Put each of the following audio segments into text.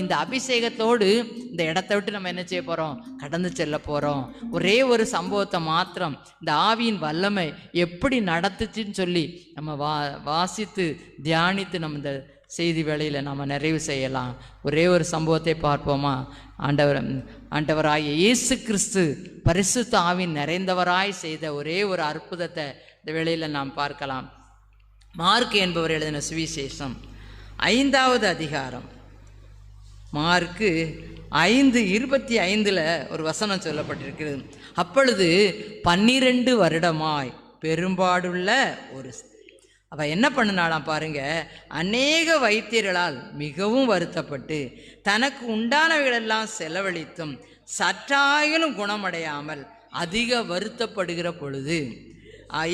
இந்த அபிஷேகத்தோடு இந்த இடத்த விட்டு நம்ம என்ன செய்ய போகிறோம், கடந்து செல்ல போகிறோம். ஒரே ஒரு சம்பவத்தை மாத்திரம் இந்த ஆவியின் வல்லமை எப்படி நடத்துச்சுன்னு சொல்லி நம்ம வாசித்து தியானித்து நம்ம இந்த செய்தி வேளையில் நம்ம நிறைவு செய்யலாம். ஒரே ஒரு சம்பவத்தை பார்ப்போமா? ஆண்டவராகிய இயேசு கிறிஸ்து பரிசுத்த ஆவியின் நிறைந்தவராய் செய்த ஒரே ஒரு அற்புதத்தை இந்த வேளையில் நாம் பார்க்கலாம். மார்க் என்பவர் எழுதின சுவிசேஷம் 5வது அதிகாரம், மார்க்கு 5:25 ஒரு வசனம் சொல்லப்பட்டிருக்கிறது. அப்பொழுது 12 வருடமாய் பெரும்பாடுள்ள ஒரு அவள் என்ன பண்ணினாலாம் பாருங்க, அநேக வைத்தியர்களால் மிகவும் வருத்தப்பட்டு தனக்கு உண்டானவைகளெல்லாம் செலவழித்தும் சற்றாயிலும் குணமடையாமல் அதிக வருத்தப்படுகிற பொழுது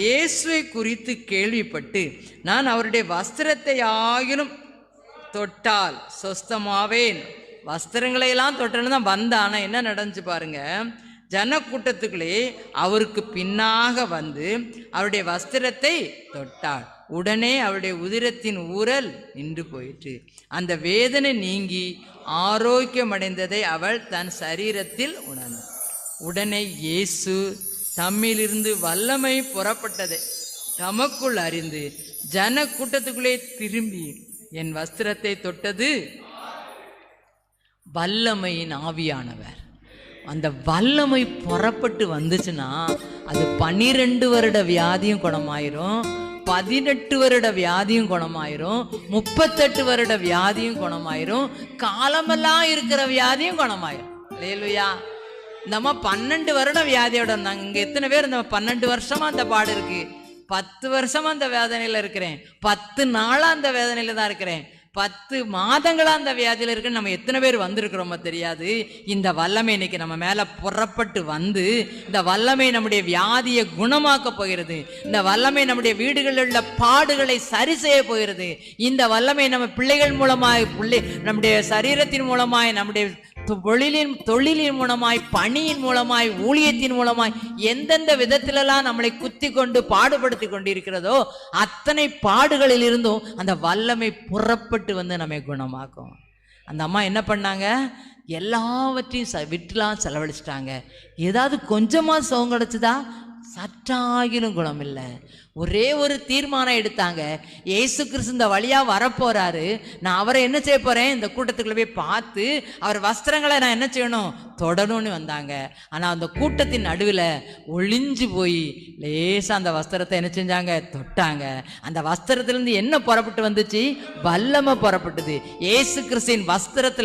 இயேசுவை குறித்து கேள்விப்பட்டு நான் அவருடைய வஸ்திரத்தை ஆகிலும் தொட்டால் சொஸ்தமாவேன். வஸ்திரங்களையெல்லாம் தொட்டன்னு தான் வந்தானா என்ன நடந்துச்சு பாருங்க. ஜனக்கூட்டத்துக்குள்ளே அவருக்கு பின்னாக வந்து அவருடைய வஸ்திரத்தை தொட்டாள். உடனே அவருடைய உதிரத்தின் ஊரல் நின்று போயிற்று. அந்த வேதனை நீங்கி ஆரோக்கியமடைந்ததை அவள் தன் சரீரத்தில் உணர்ந்தாள். உடனே இயேசு தம்மிலிருந்து வல்லமை புறப்பட்டதை தமக்குள் அறிந்து ஜன கூட்டத்துக்குள்ளே திரும்பி என் வஸ்திரத்தை தொட்டது வல்லமையின் ஆவியானவர். அந்த வல்லமை புறப்பட்டு வந்துச்சுன்னா அது 12 வருட வியாதியும் குணமாயிரும், 18 வருட வியாதியும் குணமாயிரும், 38 வருட வியாதியும் குணமாயிரும், காலமெல்லாம் இருக்கிற வியாதியும் குணமாயிரும். அல்லேலூயா. நம்ம 12 வருடம் வியாதியோட இருந்தாங்க. இங்கே எத்தனை பேர் இந்த 12 வருஷமா அந்த பாடு இருக்கு, 10 வருஷமா அந்த வேதனையில் இருக்கிறேன், 10 நாளாக அந்த வேதனையில் தான் இருக்கிறேன், 10 மாதங்களா அந்த வியாதியில் இருக்கு, நம்ம எத்தனை பேர் வந்திருக்கிறோமோ தெரியாது. இந்த வல்லமை இன்னைக்கு நம்ம மேல புறப்பட்டு வந்து இந்த வல்லமை நம்முடைய வியாதியை குணமாக்க போகிறது. இந்த வல்லமை நம்முடைய வீடுகளில் உள்ள பாடுகளை சரி செய்ய போகிறது. இந்த வல்லமை நம்ம பிள்ளைகள் மூலமாய், நம்முடைய சரீரத்தின் மூலமாய், நம்முடைய தொழிலின் மூலமாய், பணியின் மூலமாய், ஊழியத்தின் மூலமாய் எந்தெந்த விதத்திலெல்லாம் நம்மளை குத்தி கொண்டு பாடுபடுத்தி கொண்டிருக்கிறதோ அத்தனை பாடுகளில் இருந்தும் அந்த வல்லமை புறப்பட்டு வந்து நம்மை குணமாக்கும். அந்த அம்மா என்ன பண்ணாங்க, எல்லாவற்றையும் விட்டுலாம் செலவழிச்சிட்டாங்க. ஏதாவது கொஞ்சமாக சுகம் கிடச்சிதா? சற்றாகிலும் குணம் இல்லை. ஒரே ஒரு தீர்மானம் எடுத்தாங்க, இயேசு கிறிஸ்து இந்த வழியாக வரப்போறாரு, நான் அவரை என்ன செய்ய போறேன், இந்த கூட்டத்துக்குள்ள போய் பார்த்து அவர் வஸ்திரங்களை நான் என்ன செய்யணும், தொடணும்னு வந்தாங்க. ஆனால் அந்த கூட்டத்தின் நடுவில் ஒளிஞ்சு போய் லேசாக அந்த வஸ்திரத்தை என்ன செஞ்சாங்க, தொட்டாங்க. அந்த வஸ்திரத்திலிருந்து என்ன புறப்பட்டு வந்துச்சு, வல்லமை புறப்பட்டது. இயேசு கிறிஸ்துவின் வஸ்திரத்தில்